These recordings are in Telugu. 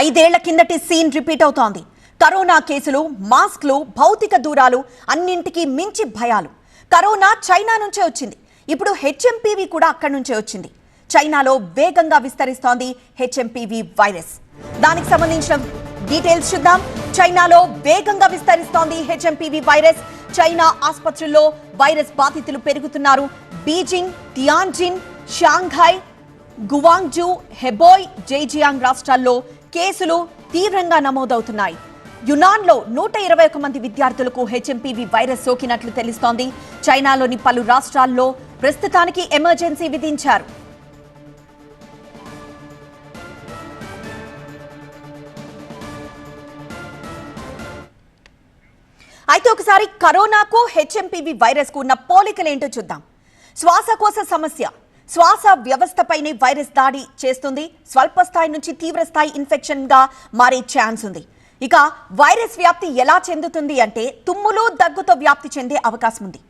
ఐదేళ్ల కిందటి సీన్ రిపీట్ అవుతోంది. కరోనా కేసులు, మాస్క్లు, భౌతిక దూరాలు, అన్నింటికీ మించి భయాలు. కరోనా చైనా నుంచే వచ్చింది. ఇప్పుడు హెచ్ఎంపీవీ కూడా అక్కడి నుంచే వచ్చింది. చైనాలో వేగంగా విస్తరిస్తోంది హెచ్ఎంపీవీ వైరస్. దానికి సంబంధించిన డీటెయిల్స్ చూద్దాం. చైనాలో వేగంగా విస్తరిస్తోంది హెచ్ఎంపీవీ వైరస్. చైనా ఆసుపత్రుల్లో వైరస్ బాధితులు పెరుగుతున్నారు. బీజింగ్, టియాన్జిన్, షాంఘై, గువాంగ్జూ, హెబోయ్, జైజియాంగ్ రాష్ట్రాల్లో కేసులు తీవ్రంగా నమోదవుతున్నాయి. యునాన్లో 121 మంది విద్యార్థులకు హెచ్ఎంపీవీ వైరస్ సోకినట్లు తెలుస్తోంది. చైనాలోని పలు రాష్ట్రాల్లో ప్రస్తుతానికి ఎమర్జెన్సీ విధించారు. అయితే ఒకసారి కరోనాకు హెచ్ఎంపీవీ వైరస్ కు ఉన్న పోలికలేంటో చూద్దాం. శ్వాసకోశ సమస్య, శ్వాస వ్యవస్థపైనే వైరస్ దాడి చేస్తుంది. స్వల్ప స్థాయి నుంచి తీవ్ర స్థాయి ఇన్ఫెక్షన్ గా మారే ఛాన్స్ ఉంది. ఇక వైరస్ వ్యాప్తి ఎలా చెందుతుంది అంటే తుమ్ములు, దగ్గుతో వ్యాప్తి చెందే అవకాశం ఉంది.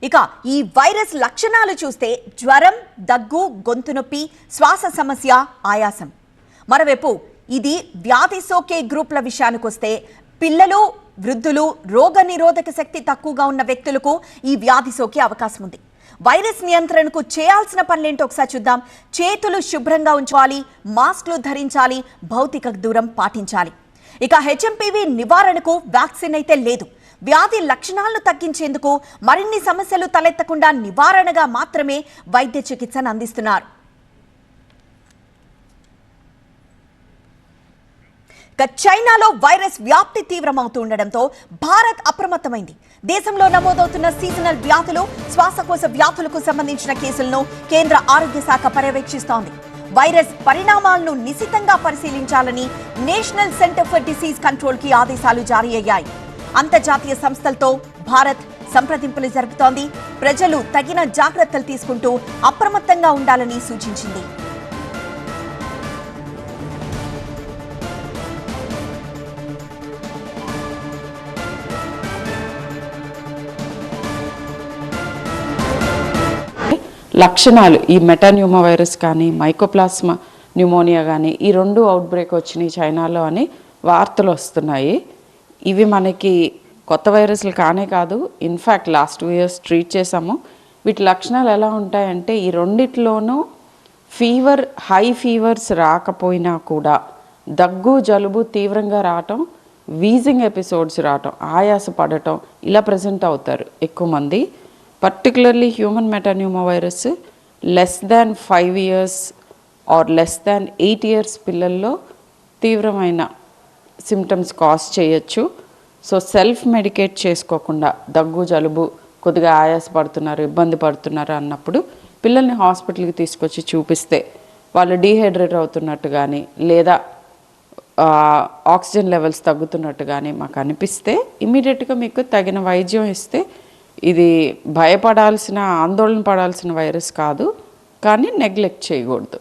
ఇక ఈ వైరస్ లక్షణాలు చూస్తే జ్వరం, దగ్గు, గొంతు నొప్పి, శ్వాస సమస్య, ఆయాసం. మరోవైపు ఇది వ్యాధి సోకే గ్రూప్ల విషయానికి వస్తే పిల్లలు, వృద్ధులు, రోగ నిరోధక శక్తి తక్కువగా ఉన్న వ్యక్తులకు ఈ వ్యాధి సోకే అవకాశం ఉంది. వైరస్ నియంత్రణకు చేయాల్సిన పనులేంటో ఒకసారి చూద్దాం. చేతులు శుభ్రంగా ఉంచుకోవాలి, మాస్క్లు ధరించాలి, భౌతిక దూరం పాటించాలి. ఇక హెచ్ఎంపీవీ నివారణకు వ్యాక్సిన్ అయితే లేదు. వ్యాధి లక్షణాలను తగ్గించేందుకు, మరిన్ని సమస్యలు తలెత్తకుండా నివారణగా మాత్రమే వైద్య చికిత్సను అందిస్తున్నారు. చైనాలో వైరస్ వ్యాప్తి తీవ్రమవుతుండటంతో భారత్ అప్రమత్తమైంది. దేశంలో నమోదవుతున్న సీజనల్ వ్యాధులు, శ్వాసకోశ వ్యాధులకు సంబంధించిన కేసులను కేంద్ర ఆరోగ్య శాఖ పర్యవేక్షిస్తోంది. వైరస్ పరిణామాలను నిశితంగా పరిశీలించాలని national centre for disease control కి ఆదేశాలు జారీ అయ్యాయి. అంతర్జాతీయ సంస్థలతో భారత్ సంప్రదింపులు జరుపుతోంది. ప్రజలు తగిన జాగ్రత్తలు తీసుకుంటూ అప్రమత్తంగా ఉండాలని సూచించింది. లక్షణాలు ఈ మెటాన్యూమా వైరస్ కానీ, మైకోప్లాస్మా న్యూమోనియా కానీ, ఈ 2 అవుట్బ్రేక్ వచ్చినాయి చైనాలో అని వార్తలు వస్తున్నాయి. ఇవి మనకి కొత్త వైరస్లు కానే కాదు. ఇన్ఫ్యాక్ట్ లాస్ట్ 2 years ట్రీట్ చేసాము. వీటి లక్షణాలు ఎలా ఉంటాయంటే ఈ రెండిట్లోనూ ఫీవర్, హై ఫీవర్స్ రాకపోయినా కూడా దగ్గు, జలుబు తీవ్రంగా రావటం, వీజింగ్ ఎపిసోడ్స్ రావటం, ఆయాస పడటం ఇలా ప్రజెంట్ అవుతారు ఎక్కువ మంది. Particularly human metapneumovirus less than 5 years or less than 8 years పిల్లల్లో తీవ్రమైన సిమ్టమ్స్ కాజ్ చేయొచ్చు. సో సెల్ఫ్ మెడికేట్ చేసుకోకుండా దగ్గు, జలుబు, కొద్దిగా ఆయాస పడుతున్నారు, ఇబ్బంది పడుతున్నారు అన్నప్పుడు పిల్లల్ని హాస్పిటల్కి తీసుకొచ్చి చూపిస్తే వాళ్ళు డీహైడ్రేట్ అవుతున్నట్టు కానీ, లేదా ఆక్సిజన్ లెవెల్స్ తగ్గుతున్నట్టు కానీ మాకు అనిపిస్తే ఇమీడియట్గా మీకు తగిన వైద్యం ఇస్తే, ఇది భయపడాల్సిన, ఆందోళన పడాల్సిన వైరస్ కాదు, కానీ నెగ్లెక్ట్ చేయకూడదు.